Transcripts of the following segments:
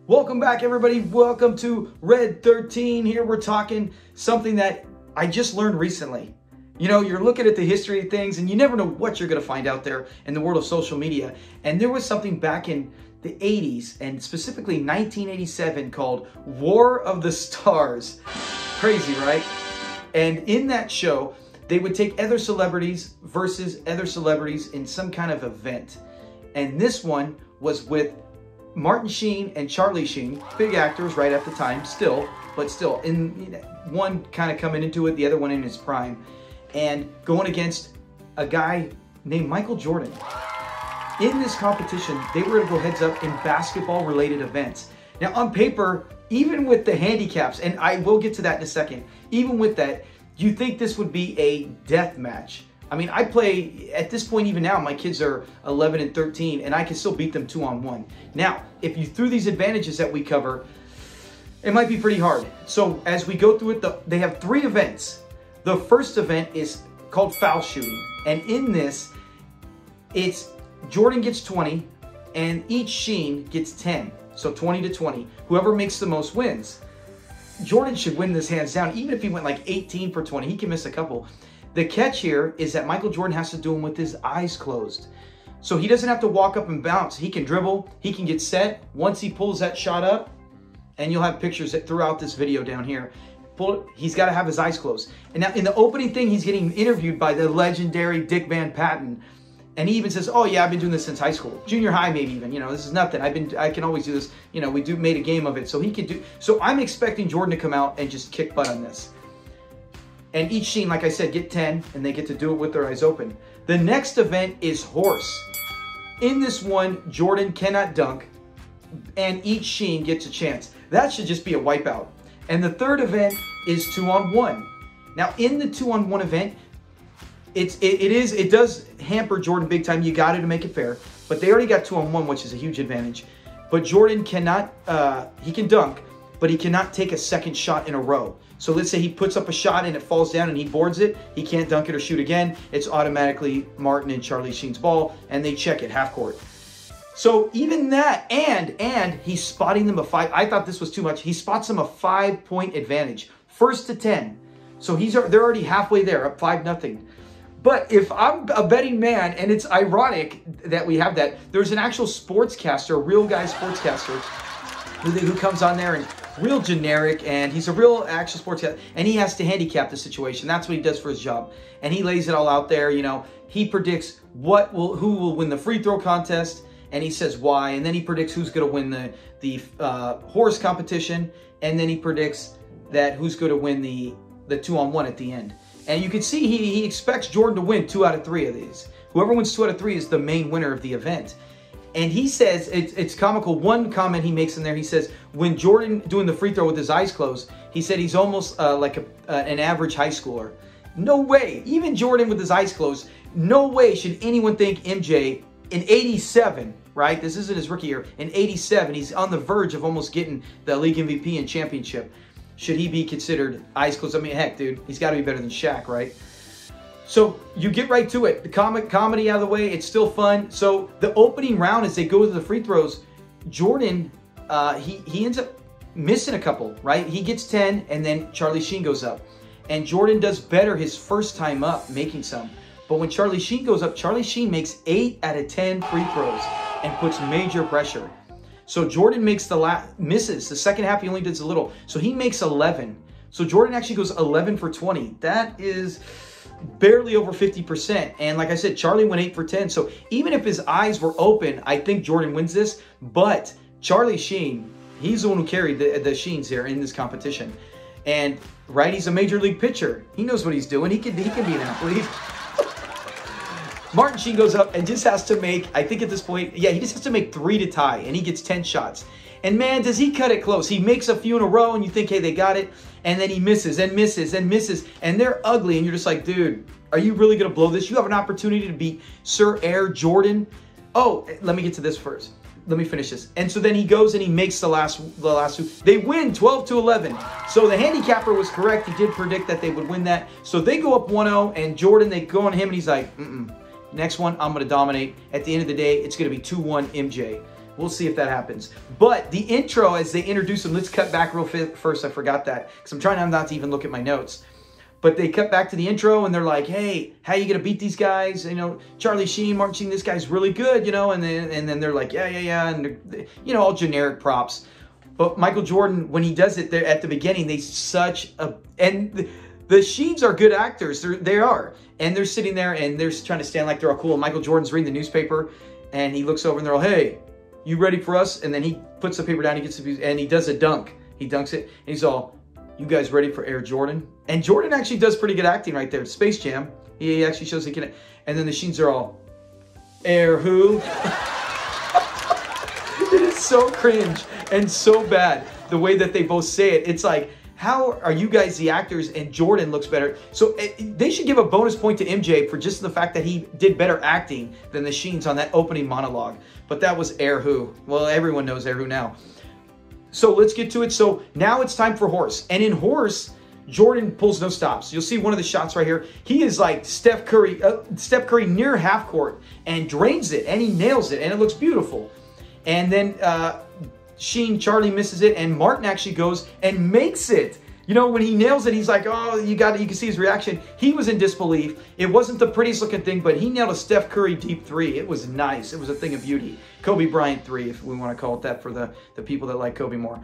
Welcome back, everybody. Welcome to Red 13. Here we're talking something that I just learned recently. You know, you're looking at the history of things and you never know what you're going to find out there in the world of social media. And there was something back in the 80s and specifically 1987 called War of the Stars. Crazy, right? And in that show, they would take other celebrities versus other celebrities in some kind of event. And this one was with Martin Sheen and Charlie Sheen, big actors right at the time, but still, in one kind of coming into it, the other one in his prime, and going against a guy named Michael Jordan. In this competition, they were to go heads up in basketball-related events. Now, on paper, even with the handicaps, and I will get to that in a second, even with that, you think this would be a death match. I mean, I play, at this point even now, my kids are 11 and 13, and I can still beat them 2-on-1. Now, if you threw these advantages that we cover, it might be pretty hard. So as we go through it, they have 3 events. The first event is called foul shooting. And in this, it's Jordan gets 20, and each Sheen gets 10. So 20 to 20. Whoever makes the most wins. Jordan should win this hands down. Even if he went like 18 for 20, he can miss a couple. The catch here is that Michael Jordan has to do them with his eyes closed. So he doesn't have to walk up and bounce. He can dribble, he can get set. Once he pulls that shot up, and you'll have pictures throughout this video down here, he's got to have his eyes closed. And now in the opening thing, he's getting interviewed by the legendary Dick Van Patten. And he even says, oh yeah, I've been doing this since high school. Junior high maybe even, you know, this is nothing. I can always do this. You know, we made a game of it. So he could do, so I'm expecting Jordan to come out and just kick butt on this. And each Sheen, like I said, get 10, and they get to do it with their eyes open. The next event is horse. In this one, Jordan cannot dunk, and each Sheen gets a chance. That should just be a wipeout. And the third event is 2-on-1. Now, in the 2-on-1 event, it does hamper Jordan big time. You got to make it fair. But they already got 2-on-1, which is a huge advantage. But Jordan cannot, he can dunk, but he cannot take a second shot in a row. So let's say he puts up a shot and it falls down and he boards it. He can't dunk it or shoot again. It's automatically Martin and Charlie Sheen's ball, and they check it half court. So even that, and he's spotting them a 5. I thought this was too much. He spots them a 5-point advantage, 1st to 10. So they're already halfway there, up 5-0. But if I'm a betting man, and it's ironic that we have that, there's an actual sportscaster, a real guy sportscaster, who comes on there and real generic, and he's a real actual sportscaster, and he has to handicap the situation. That's what he does for his job, and he lays it all out there. You know, he predicts who will win the free throw contest, and he says why, and then he predicts who's going to win the horse competition, and then he predicts that who's going to win the 2-on-1 at the end. And you can see he expects Jordan to win 2 out of 3 of these. Whoever wins 2 out of 3 is the main winner of the event. And he says, it's comical, one comment he makes in there, he says, when Jordan doing the free throw with his eyes closed, he said he's almost like an average high schooler. No way, even Jordan with his eyes closed, no way should anyone think MJ in 87, right? This isn't his rookie year. In 87, he's on the verge of almost getting the league MVP and championship. Should he be considered eyes closed? I mean, heck, dude, he's got to be better than Shaq, right? So you get right to it. The comedy out of the way, it's still fun. So the opening round, as they go to the free throws, Jordan, he ends up missing a couple, right? He gets 10, and then Charlie Sheen goes up. And Jordan does better his first time up, making some. But when Charlie Sheen goes up, Charlie Sheen makes 8 out of 10 free throws and puts major pressure. So Jordan makes misses. The second half, he only does a little. So he makes 11. So Jordan actually goes 11 for 20. That is barely over 50%. And like I said, Charlie went 8 for 10. So even if his eyes were open, I think Jordan wins this. But Charlie Sheen, he's the one who carried the Sheens here in this competition. And right, he's a major league pitcher. He knows what he's doing. He can be an athlete. Martin Sheen goes up and just has to make, I think at this point, yeah, he just has to make 3 to tie, and he gets 10 shots. And man, does he cut it close. He makes a few in a row, and you think, hey, they got it. And then he misses and misses and misses, and they're ugly. And you're just like, dude, are you really going to blow this? You have an opportunity to beat Sir Air Jordan. Oh, let me get to this first. Let me finish this. And so then he goes and he makes the last two. They win 12-11. So the handicapper was correct. He did predict that they would win that. So they go up 1-0, and Jordan, they go on him, and he's like, next one, I'm going to dominate. At the end of the day, it's going to be 2-1 MJ. We'll see if that happens. But the intro, as they introduce him, let's cut back real first. I forgot that because I'm trying not to even look at my notes. But they cut back to the intro and they're like, hey, how you going to beat these guys? You know, Charlie Sheen, Martin Sheen, this guy's really good, you know, and then they're like, yeah. And, you know, all generic props. But Michael Jordan, when he does it there at the beginning, and the Sheens are good actors. They are. And they're sitting there and they're trying to stand like they're all cool. And Michael Jordan's reading the newspaper and he looks over and they're all, hey, you ready for us? And then he puts the paper down, and he does a dunk. He dunks it and he's all, you guys ready for Air Jordan? And Jordan actually does pretty good acting right there. Space Jam. He actually shows he can. And then the Sheens are all, Air who? It is so cringe and so bad the way that they both say it. It's like, how are you guys the actors and Jordan looks better? So they should give a bonus point to MJ for just the fact that he did better acting than the Sheens on that opening monologue. But that was Air who. Well, everyone knows Air who now. So let's get to it. So now it's time for Horse. And in Horse, Jordan pulls no stops. You'll see one of the shots right here. He is like Steph Curry near half court and drains it and he nails it and it looks beautiful. And then Charlie misses it and Martin actually goes and makes it. You know, when he nails it, he's like, oh, you got it. You can see his reaction. He was in disbelief. It wasn't the prettiest looking thing, but he nailed a Steph Curry deep three. It was nice. It was a thing of beauty. Kobe Bryant 3, if we want to call it that for the people that like Kobe more.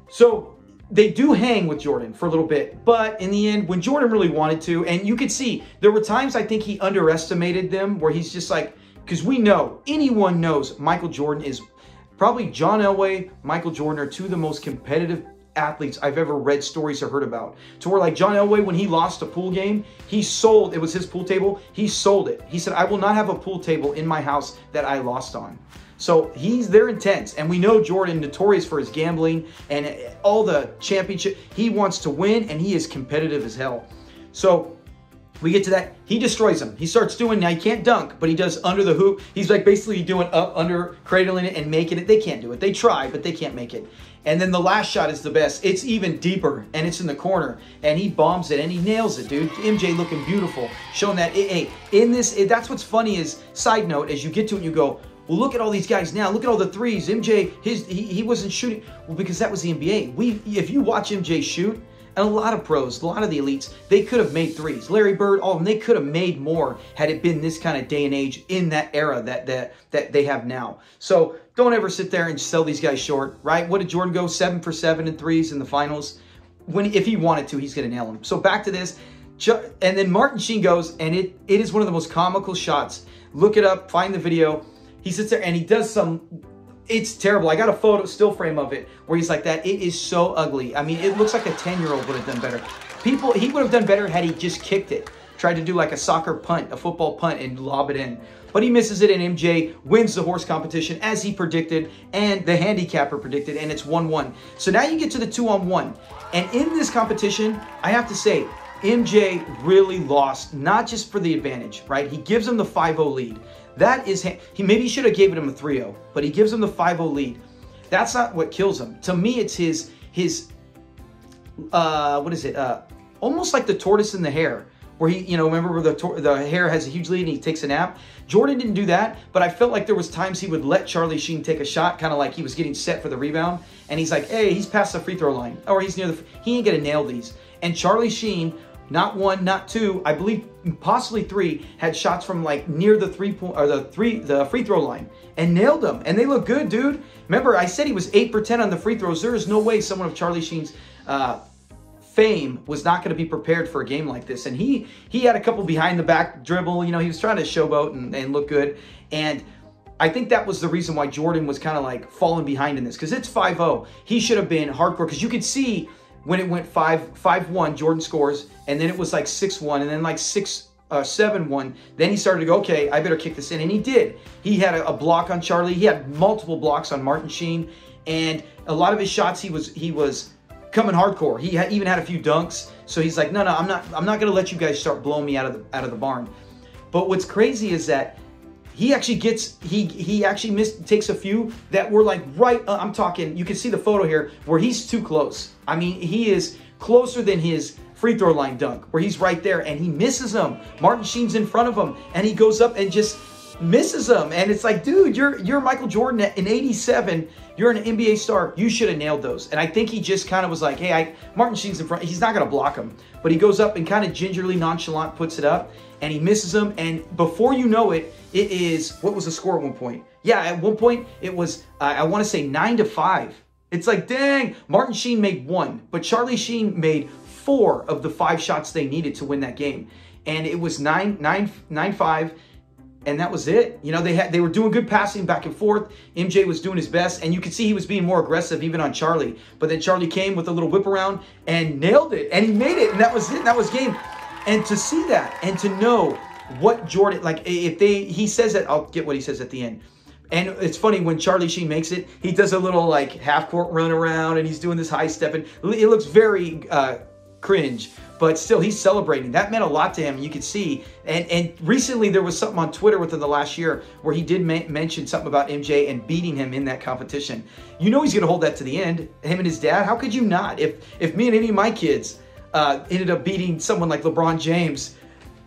So they do hang with Jordan for a little bit, but in the end, when Jordan really wanted to, and you could see, there were times I think he underestimated them where he's just like, because we know, anyone knows Michael Jordan is probably John Elway, Michael Jordan are two of the most competitive athletes I've ever read stories or heard about. To where like John Elway, when he lost a pool game, he sold, it was his pool table, he sold it. He said, I will not have a pool table in my house that I lost on. So they're intense. And we know Jordan, notorious for his gambling and all the championship. He wants to win and he is competitive as hell. So we get to that. He destroys him. He starts doing, now he can't dunk, but he does under the hoop. He's like basically doing up, under, cradling it and making it. They can't do it. They try, but they can't make it. And then the last shot is the best. It's even deeper and it's in the corner and he bombs it and he nails it, dude. MJ looking beautiful, showing that, hey, in this, that's what's funny is, side note, as you get to it, you go, well, look at all these guys now. Look at all the threes. MJ, he wasn't shooting. Well, because that was the NBA. If you watch MJ shoot, and a lot of pros, a lot of the elites, they could have made threes. Larry Bird, all of them, they could have made more had it been this kind of day and age in that era that they have now. So don't ever sit there and sell these guys short, right? What did Jordan go? 7 for 7 in threes in the finals. If he wanted to, he's going to nail them. So back to this. And then Martin Sheen goes, and it is one of the most comical shots. Look it up, find the video. He sits there and he does some, it's terrible. I got a still frame of it where he's like that. It is so ugly. I mean, it looks like a 10-year-old would have done better. He would have done better had he just kicked it. Tried to do like a soccer punt, a football punt and lob it in. But he misses it and MJ wins the horse competition as he predicted and the handicapper predicted, and it's 1-1. So now you get to the 2-on-1. And in this competition, I have to say, MJ really lost, not just for the advantage, right? He gives him the 5-0 lead. That is, maybe should have given him a 3-0, but he gives him the 5-0 lead. That's not what kills him. To me, it's his what is it? Almost like the tortoise and the hare, where he, remember where the hare has a huge lead and he takes a nap? Jordan didn't do that, but I felt like there was times he would let Charlie Sheen take a shot, kind of like he was getting set for the rebound, and he's like, hey, he's past the free throw line, or he's near he ain't gonna nail these. And Charlie Sheen, not one, not two, I believe possibly 3, had shots from like near the the free throw line and nailed them. And they look good, dude. Remember, I said he was 8 for 10 on the free throws. There is no way someone of Charlie Sheen's fame was not going to be prepared for a game like this. And he had a couple behind the back dribble. He was trying to showboat and look good. And I think that was the reason why Jordan was kind of like falling behind in this, because it's 5-0. He should have been hardcore, because you could see when it went 5-1, Jordan scores, and then it was like 6-1, and then like 7-1. Then he started to go, okay, I better kick this in, and he did. He had a block on Charlie. He had multiple blocks on Martin Sheen, and a lot of his shots he was coming hardcore. He even had a few dunks. So he's like, no, I'm not going to let you guys start blowing me out of the barn. But what's crazy is that he actually gets, he actually takes a few that were like right, I'm talking, you can see the photo here where he's too close. I mean, he is closer than his free throw line dunk, where he's right there and he misses them. Martin Sheen's in front of him and he goes up and just misses him. And it's like, dude, you're Michael Jordan in 87. You're an NBA star. You should have nailed those. And I think he just kind of was like, hey, Martin Sheen's in front. He's not going to block him. But he goes up and kind of gingerly, nonchalant puts it up. And he misses him. And before you know it, it is, what was the score at one point? Yeah, at one point, it was, I want to say 9-5. It's like, dang, Martin Sheen made 1. But Charlie Sheen made 4 of the 5 shots they needed to win that game. And it was 9-5. And that was it. You know, they were doing good passing back and forth. MJ was doing his best, and you could see he was being more aggressive even on Charlie. But then Charlie came with a little whip around and nailed it, and he made it, and that was it. That was game. And to see that and to know what Jordan, like he says that, I'll get what he says at the end. And it's funny, when Charlie Sheen makes it, he does a little like half-court run around, and he's doing this high step, and it looks very cringe. But still, he's celebrating. That meant a lot to him, you could see. And recently, there was something on Twitter within the last year where he did mention something about MJ and beating him in that competition. You know he's going to hold that to the end, him and his dad. How could you not? If me and any of my kids ended up beating someone like LeBron James,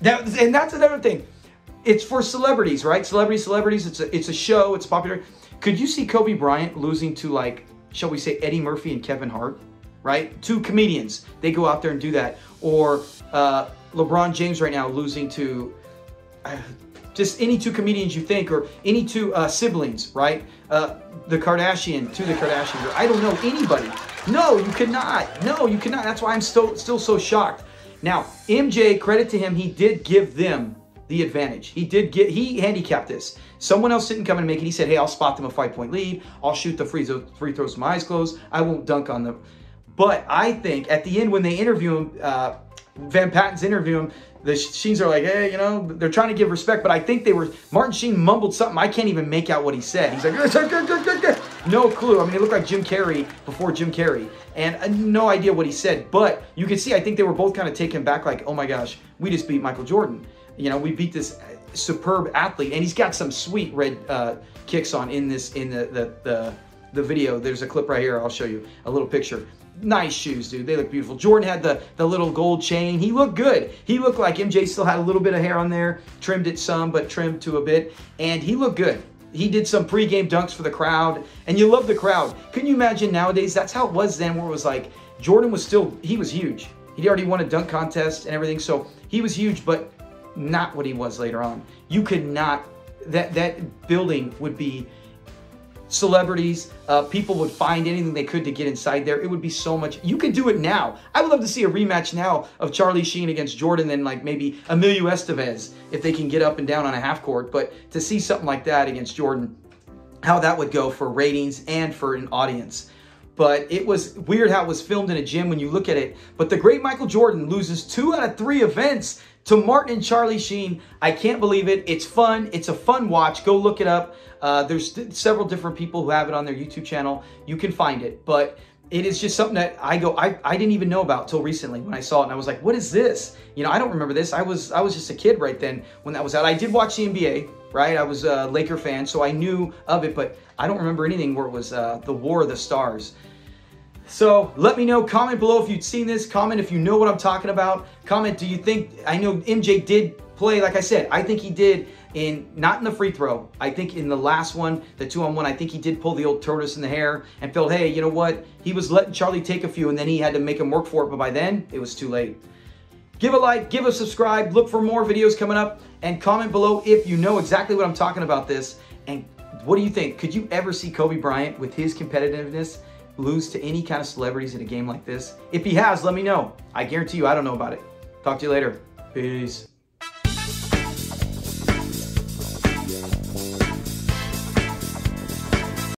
and that's another thing. It's for celebrities, right? Celebrities. It's a show. It's popular. Could you see Kobe Bryant losing to, like, shall we say, Eddie Murphy and Kevin Hart? Right? 2 comedians. They go out there and do that. Or LeBron James right now losing to just any 2 comedians you think, or any 2 siblings, right? The Kardashians. Or I don't know, anybody. No, you could not. No, you could not. That's why I'm still so shocked. Now, MJ, credit to him, he did give them the advantage. He handicapped this. Someone else didn't come and make it. He said, hey, I'll spot them a 5-point lead. I'll shoot the free throws with my eyes closed. I won't dunk on them. But I think at the end, when they interview him, Van Patten's interview him, the Sheens are like, hey, you know, they're trying to give respect. But I think Martin Sheen mumbled something. I can't even make out what he said. He's like, no clue. I mean, it looked like Jim Carrey before Jim Carrey. And no idea what he said. But you can see, I think they were both kind of taken back, like, oh my gosh, we just beat Michael Jordan. You know, we beat this superb athlete. And he's got some sweet red kicks on in the video. There's a clip right here. I'll show you a little picture. Nice shoes, dude. They look beautiful. Jordan had the little gold chain. He looked good. He looked like MJ still had a little bit of hair on there. Trimmed it some, but trimmed to a bit. And he looked good. He did some pregame dunks for the crowd. And you love the crowd. Couldn't you imagine nowadays? That's how it was then, where it was like, Jordan was he was huge. He'd already won a dunk contest and everything. So he was huge, but not what he was later on. You could not, that building would be celebrities, people would find anything they could to get inside there. It would be so much. You could do it now. I would love to see a rematch now of Charlie Sheen against Jordan, and like maybe Emilio Estevez, if they can get up and down on a half court. But to see something like that against Jordan, how that would go for ratings and for an audience. But it was weird how it was filmed in a gym when you look at it. But the great Michael Jordan loses 2 out of 3 events to Martin and Charlie Sheen. I can't believe it. It's fun. It's a fun watch. Go look it up. There's several different people who have it on their YouTube channel. You can find it. But it is just something that I didn't even know about till recently when I saw it. And I was like, what is this? You know, I don't remember this. I was just a kid right then when that was out. I did watch the NBA, right? I was a Laker fan, so I knew of it. But I don't remember anything where it was the War of the Stars. So let me know, comment below if you've seen this, comment if you know what I'm talking about, comment, do you think, I know MJ did play, like I said, I think he did not in the free throw, I think in the last one, the 2-on-1, I think he did pull the old tortoise in the hair and felt, hey, you know what, he was letting Charlie take a few and then he had to make him work for it, but by then, it was too late. Give a like, give a subscribe, look for more videos coming up, and comment below if you know exactly what I'm talking about this, and what do you think? Could you ever see Kobe Bryant with his competitiveness lose to any kind of celebrities in a game like this? If he has, let me know. I guarantee you I don't know about it. Talk to you later. Peace.